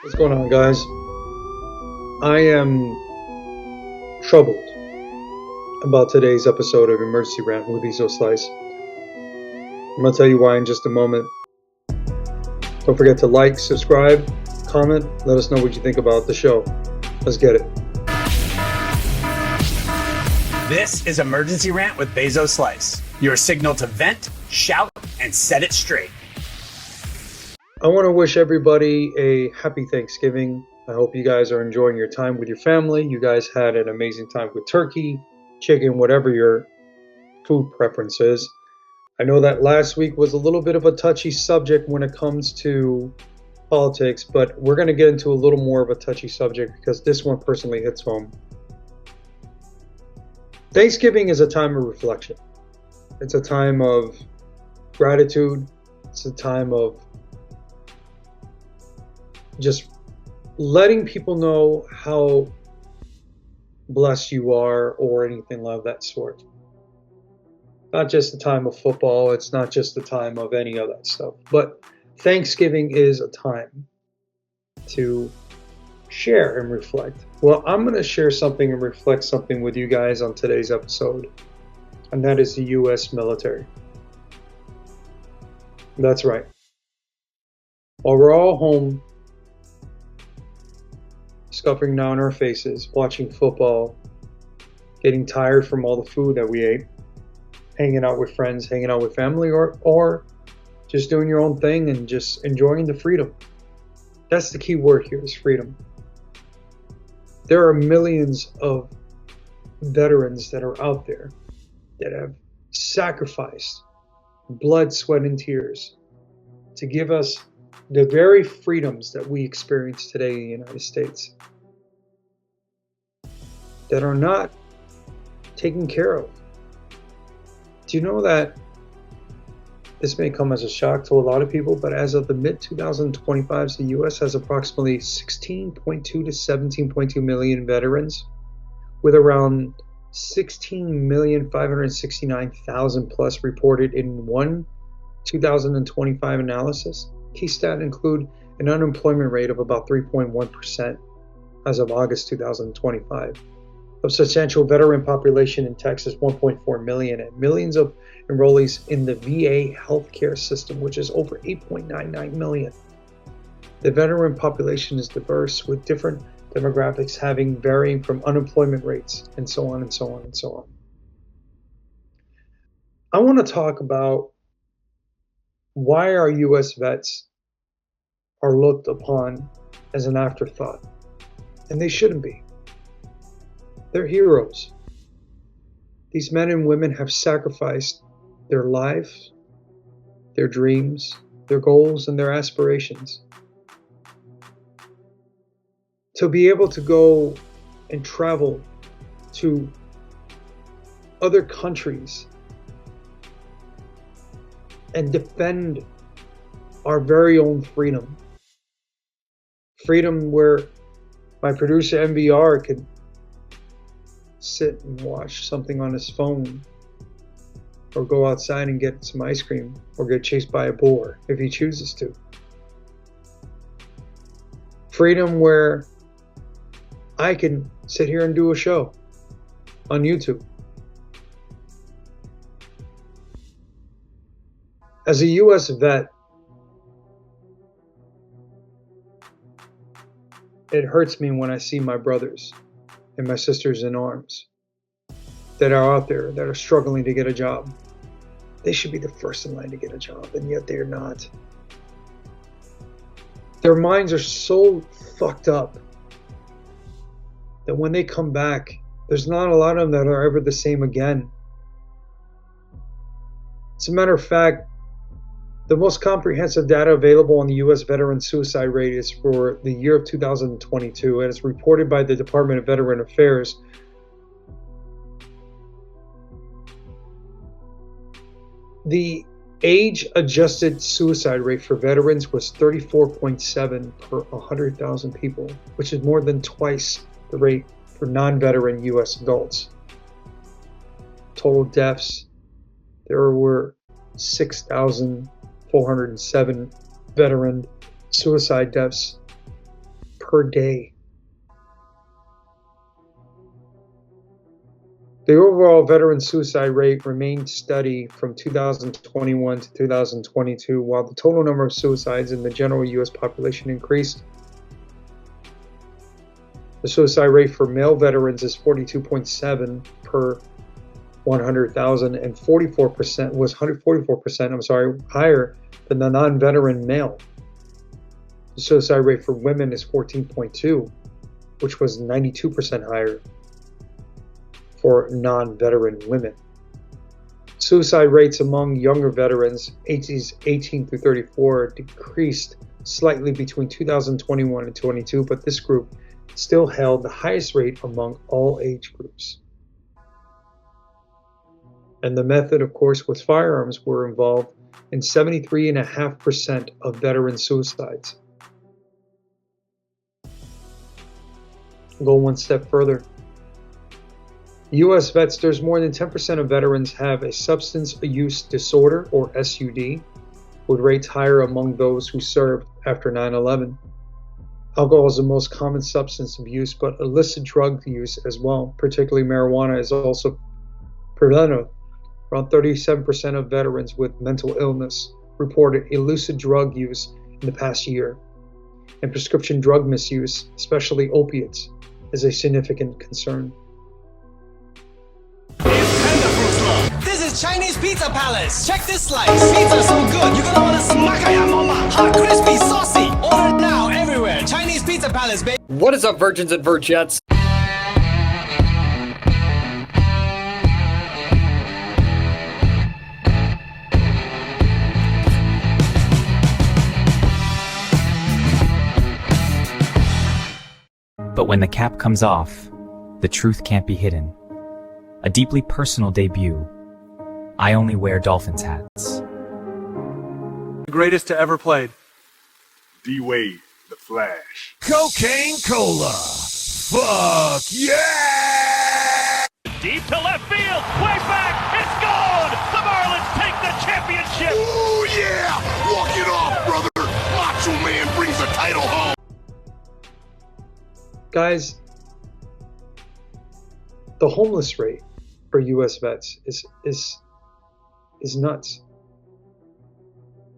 What's going on, guys? I am troubled about today's episode of Emergency Rant with Bezoslice. I'm going to tell you why in just a moment. Don't forget to like, subscribe, comment, let us know what you think about the show. Let's get it. This is Emergency Rant with Bezoslice, your signal to vent, shout, and set it straight. I want to wish everybody a happy Thanksgiving. I hope you guys are enjoying your time with your family. You guys had an amazing time with turkey, chicken, whatever your food preference is. I know that last week was a little bit of a touchy subject when it comes to politics, but we're going to get into a little more of a touchy subject because this one personally hits home. Thanksgiving is a time of reflection. It's a time of gratitude. It's a time of just letting people know how blessed you are or anything of that sort. Not just the time of football, it's not just the time of any of that stuff. But Thanksgiving is a time to share and reflect. Well, I'm going to share something and reflect something with you guys on today's episode, and that is the U.S. military. That's right. While we're all home, scuffing down our faces, watching football, getting tired from all the food that we ate, hanging out with friends, hanging out with family, or just doing your own thing and just enjoying the freedom. That's the key word here, is freedom. There are millions of veterans that are out there that have sacrificed blood, sweat, and tears to give us the very freedoms that we experience today in the United States, that are not taken care of. Do you know that this may come as a shock to a lot of people, but as of the mid-2025s, the U.S. has approximately 16.2 to 17.2 million veterans, with around 16,569,000 plus reported in one 2025 analysis. Key stats include an unemployment rate of about 3.1% as of August 2025. A substantial veteran population in Texas, 1.4 million, and millions of enrollees in the VA healthcare system, which is over 8.99 million. The veteran population is diverse, with different demographics having varying from unemployment rates and so on and so on and so on. I want to talk about why our U.S. vets are looked upon as an afterthought, and they shouldn't be. They're heroes. These men and women have sacrificed their life, their dreams, their goals, and their aspirations to be able to go and travel to other countries and defend our very own freedom. Freedom where my producer MVR could sit and watch something on his phone, or go outside and get some ice cream, or get chased by a boar if he chooses to. Freedom where I can sit here and do a show on YouTube. As a U.S. vet, it hurts me when I see my brothers and my sisters in arms that are out there, that are struggling to get a job. They should be the first in line to get a job, and yet they're not. Their minds are so fucked up that when they come back, there's not a lot of them that are ever the same again. As a matter of fact, the most comprehensive data available on the U.S. veteran suicide rate is for the year of 2022, and it's reported by the Department of Veteran Affairs. The age-adjusted suicide rate for veterans was 34.7 per 100,000 people, which is more than twice the rate for non-veteran U.S. adults. Total deaths, there were 6,407 veteran suicide deaths per day. The overall veteran suicide rate remained steady from 2021 to 2022, while the total number of suicides in the general U.S. population increased. The suicide rate for male veterans is 42.7 per 100,000, and 44% higher than the non-veteran male. The suicide rate for women is 14.2, which was 92% higher for non-veteran women. Suicide rates among younger veterans, ages 18 through 34, decreased slightly between 2021 and 22, but this group still held the highest rate among all age groups. And the method, of course, was firearms were involved in 73.5% of veteran suicides. Go one step further. U.S. vets, there's more than 10% of veterans have a substance use disorder, or SUD, with rates higher among those who served after 9/11. Alcohol is the most common substance of use, but illicit drug use as well, particularly marijuana, is also prevalent. Around 37% of veterans with mental illness reported illicit drug use in the past year, and prescription drug misuse, especially opiates, is a significant concern. This is Chinese Pizza Palace. Check this slice. Pizza so good, you're gonna wanna smack mama. Hot, crispy, saucy. Order now everywhere. Chinese Pizza Palace, baby. What is up, virgins and virgins? But when the cap comes off, the truth can't be hidden. A deeply personal debut. I only wear Dolphins hats. The greatest to ever played. D-Wade, the Flash. Cocaine Cola. Fuck yeah! Deep to left field, way back, it's gone! The Marlins take the championship! Ooh, yeah! Walk it off, brother! Macho Man brings the title home! Guys, the homeless rate for U.S. vets is nuts.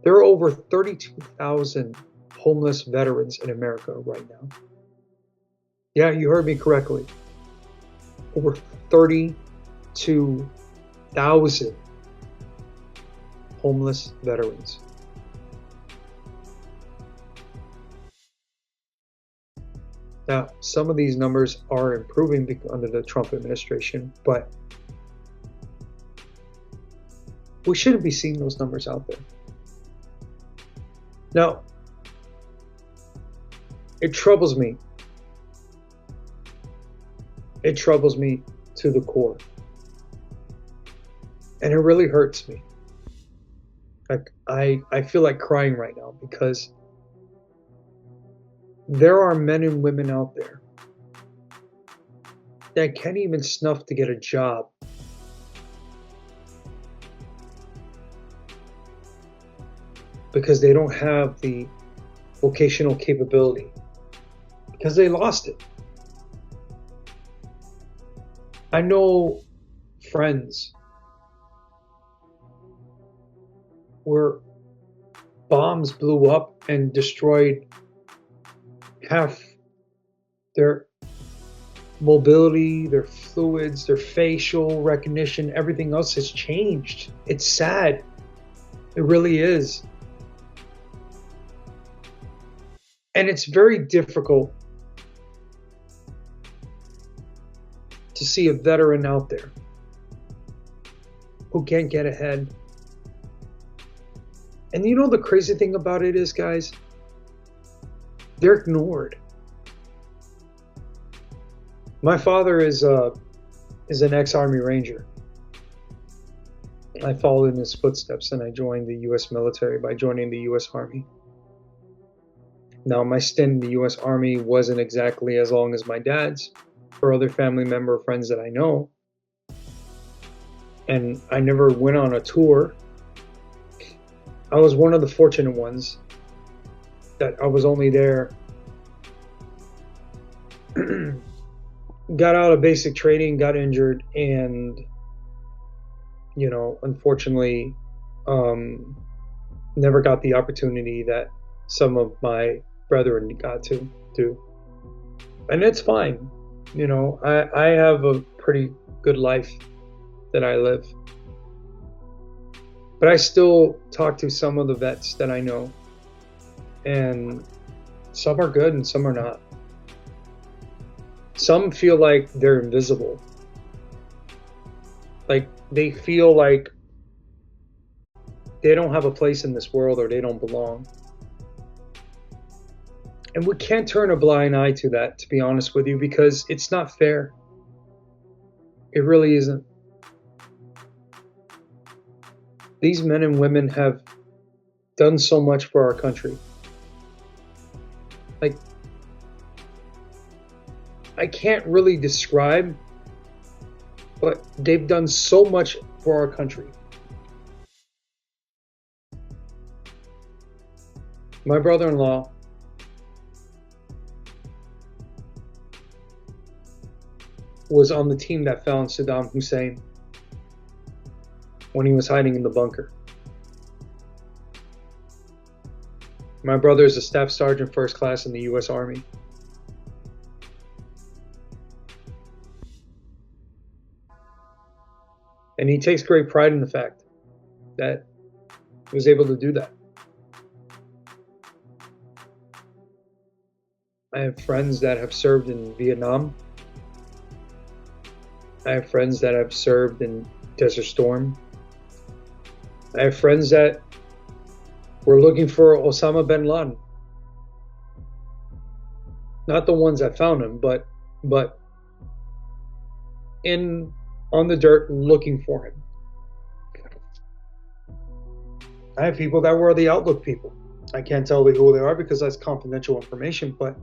There are over 32,000 homeless veterans in America right now. Yeah, you heard me correctly. Over 32,000 homeless veterans. Now, some of these numbers are improving under the Trump administration, but we shouldn't be seeing those numbers out there. Now, it troubles me. It troubles me to the core. And it really hurts me. Like I feel like crying right now because there are men and women out there that can't even snuff to get a job. Because they don't have the vocational capability. Because they lost it. I know friends where bombs blew up and destroyed half their mobility, their fluids, their facial recognition, everything else has changed. It's sad. It really is. And it's very difficult to see a veteran out there who can't get ahead. And you know the crazy thing about it is, guys, they're ignored. My father is an ex-Army Ranger. I followed in his footsteps and I joined the U.S. military by joining the U.S. Army. Now, my stint in the U.S. Army wasn't exactly as long as my dad's or other family member or friends that I know. And I never went on a tour. I was one of the fortunate ones that I was only there got out of basic training, got injured, and, unfortunately, never got the opportunity that some of my brethren got to do. And it's fine. I have a pretty good life that I live. But I still talk to some of the vets that I know. And some are good and some are not. Some feel like they're invisible. Like they feel like they don't have a place in this world or they don't belong. And we can't turn a blind eye to that, to be honest with you, because it's not fair. It really isn't. These men and women have done so much for our country. Like, I can't really describe, but they've done so much for our country. My brother-in-law was on the team that found Saddam Hussein when he was hiding in the bunker. My brother is a staff sergeant first class in the U.S. Army. And he takes great pride in the fact that he was able to do that. I have friends that have served in Vietnam. I have friends that have served in Desert Storm. I have friends that were looking for Osama bin Laden. Not the ones that found him, but on the dirt looking for him. I have people that were the Outlook people. I can't tell you who they are because that's confidential information, but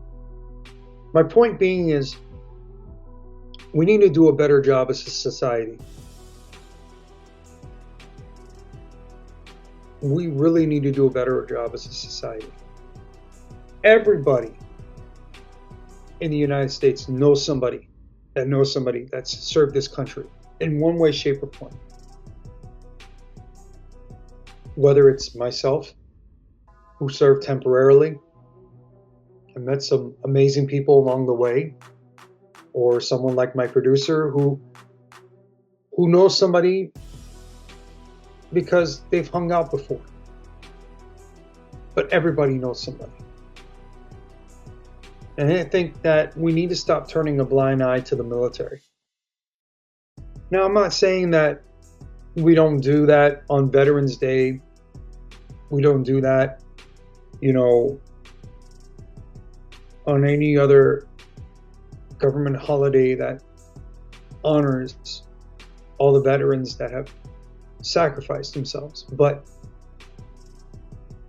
my point being is we need to do a better job as a society. We really need to do a better job as a society. Everybody in the United States knows somebody that's served this country in one way, shape, or form. Whether it's myself, who served temporarily and met some amazing people along the way, or someone like my producer who knows somebody because they've hung out before. But everybody knows somebody. And I think that we need to stop turning a blind eye to the military. Now, I'm not saying that we don't do that on Veterans Day. We don't do that, on any other government holiday that honors all the veterans that have sacrificed themselves.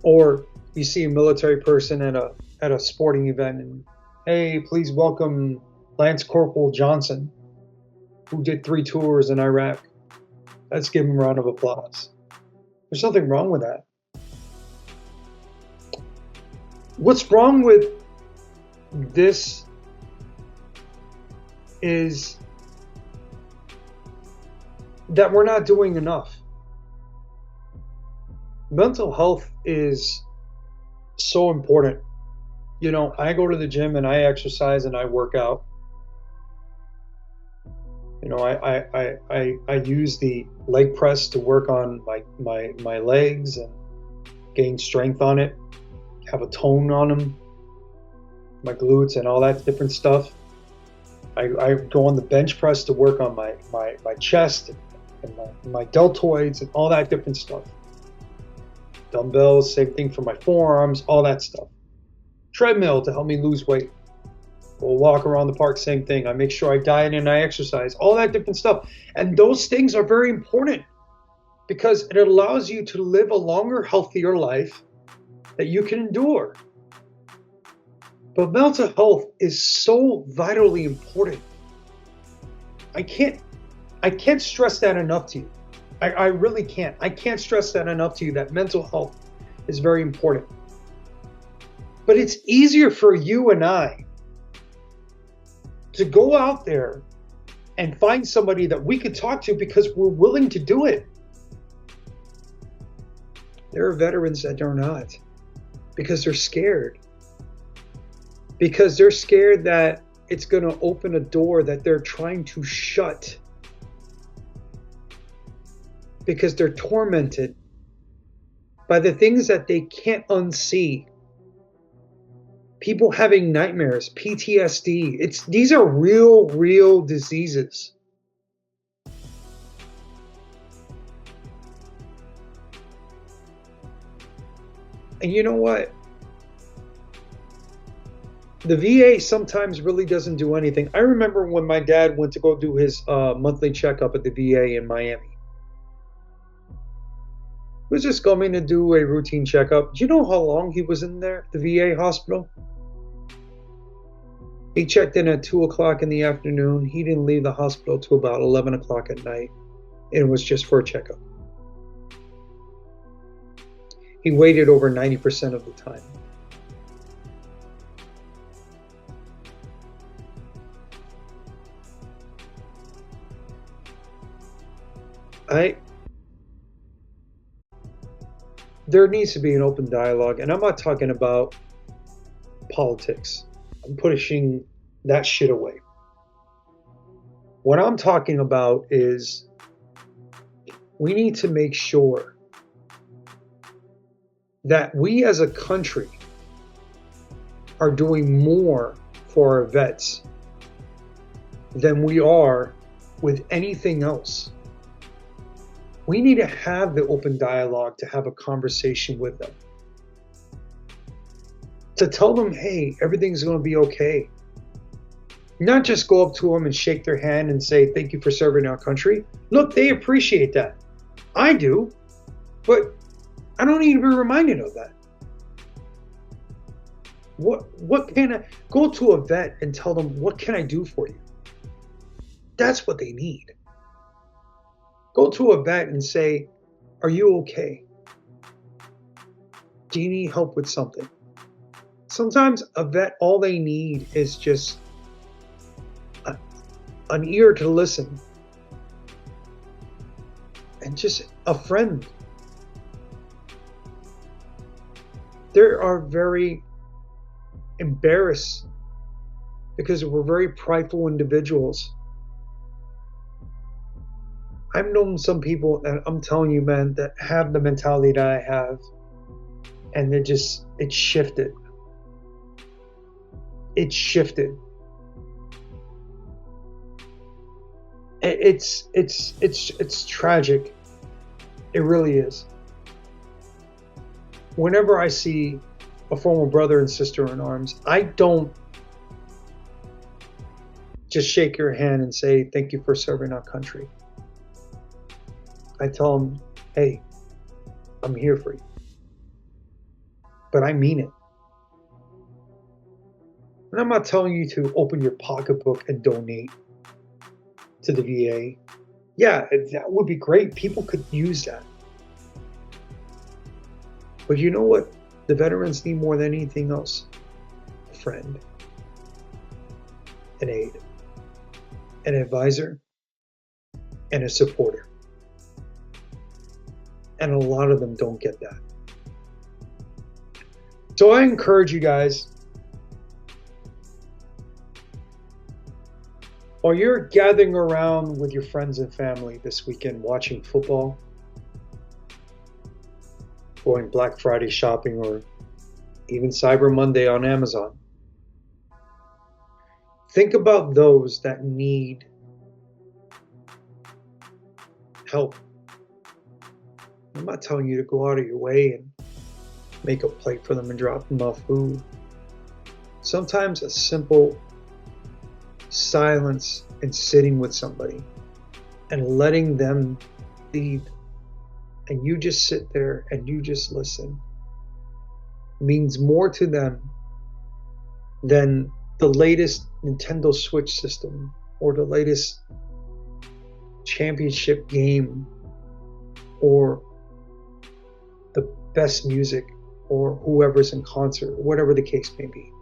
Or you see a military person at a sporting event and, hey, please welcome Lance Corporal Johnson, who did 3 tours in Iraq. Let's give him a round of applause. There's nothing wrong with that. What's wrong with this is that we're not doing enough. Mental health is so important. I go to the gym and I exercise and I work out. I use the leg press to work on my legs and gain strength on it, have a tone on them, my glutes and all that different stuff. I go on the bench press to work on my chest and my deltoids and all that different stuff. Dumbbells, same thing for my forearms, all that stuff. Treadmill to help me lose weight. We'll walk around the park, same thing. I make sure I diet and I exercise, all that different stuff. And those things are very important because it allows you to live a longer, healthier life that you can endure. But mental health is so vitally important. I can't stress that enough to you. I really can't. I can't stress that enough to you that mental health is very important. But it's easier for you and I to go out there and find somebody that we could talk to because we're willing to do it. There are veterans that are not, because they're scared. Because they're scared that it's going to open a door that they're trying to shut. Because they're tormented by the things that they can't unsee. People having nightmares, PTSD. These are real diseases. And you know what? The VA sometimes really doesn't do anything. I remember when my dad went to go do his monthly checkup at the VA in Miami. He was just going to do a routine checkup. Do you know how long he was in there, the VA hospital? He checked in at 2 o'clock in the afternoon. He didn't leave the hospital till about 11 o'clock at night. And it was just for a checkup. He waited over 90% of the time. There needs to be an open dialogue, and I'm not talking about politics. I'm pushing that shit away. What I'm talking about is we need to make sure that we as a country are doing more for our vets than we are with anything else. We need to have the open dialogue, to have a conversation with them. To tell them, hey, everything's going to be okay. Not just go up to them and shake their hand and say, thank you for serving our country. Look, they appreciate that. I do. But I don't need to be reminded of that. What can I go to a vet and tell them, what can I do for you? That's what they need. Go to a vet and say, are you okay? Do you need help with something? Sometimes a vet, all they need is just an ear to listen. And just a friend. They are very embarrassed because we're very prideful individuals. I've known some people, and I'm telling you, man, that have the mentality that I have, and it's shifted. It's shifted. It's tragic. It really is. Whenever I see a former brother and sister in arms, I don't just shake your hand and say, thank you for serving our country. I tell them, hey, I'm here for you. But I mean it. And I'm not telling you to open your pocketbook and donate to the VA. Yeah, that would be great. People could use that. But you know what the veterans need more than anything else? A friend, an aide, an advisor, and a supporter. And a lot of them don't get that. So I encourage you guys, while you're gathering around with your friends and family this weekend watching football, going Black Friday shopping, or even Cyber Monday on Amazon, think about those that need help. I'm not telling you to go out of your way and make a plate for them and drop them off food. Sometimes a simple silence and sitting with somebody and letting them lead, and you just sit there and you just listen, means more to them than the latest Nintendo Switch system or the latest championship game or the best music or whoever's in concert, whatever the case may be.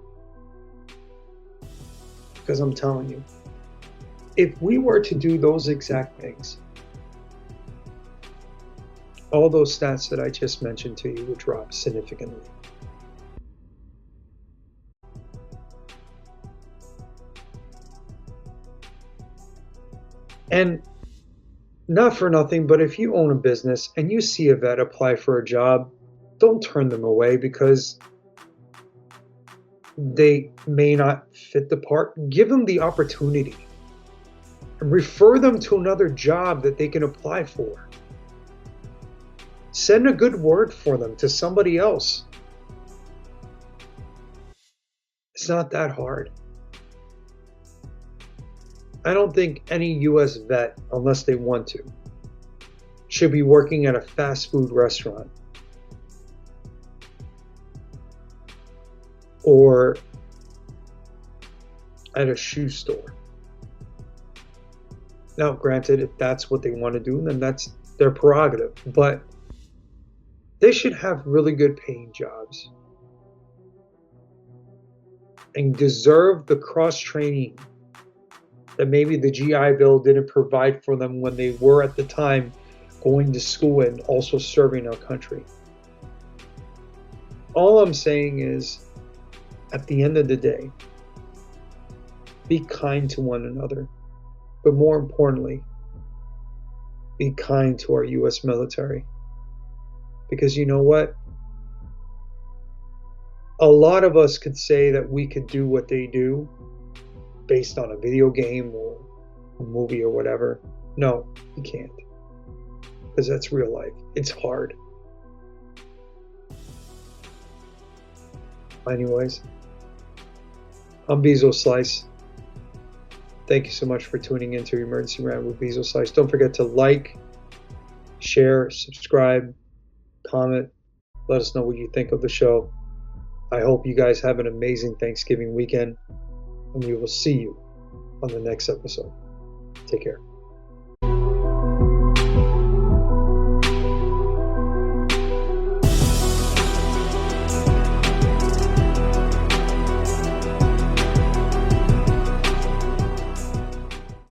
Because I'm telling you, if we were to do those exact things, all those stats that I just mentioned to you would drop significantly. And not for nothing, but if you own a business and you see a vet apply for a job, don't turn them away because they may not fit the part. Give them the opportunity. Refer them to another job that they can apply for. Send a good word for them to somebody else. It's not that hard. I don't think any U.S. vet, unless they want to, should be working at a fast food restaurant or at a shoe store. Now, granted, if that's what they want to do, then that's their prerogative. But they should have really good paying jobs and deserve the cross-training that maybe the GI Bill didn't provide for them when they were at the time going to school and also serving our country. All I'm saying is, at the end of the day, be kind to one another. But more importantly, be kind to our U.S. military. Because you know what? A lot of us could say that we could do what they do based on a video game or a movie or whatever. No, you can't. Because that's real life. It's hard. Anyways, I'm Bezoslice. Thank you so much for tuning into Emergency Rant with Bezoslice. Don't forget to like, share, subscribe, comment. Let us know what you think of the show. I hope you guys have an amazing Thanksgiving weekend, and we will see you on the next episode. Take care.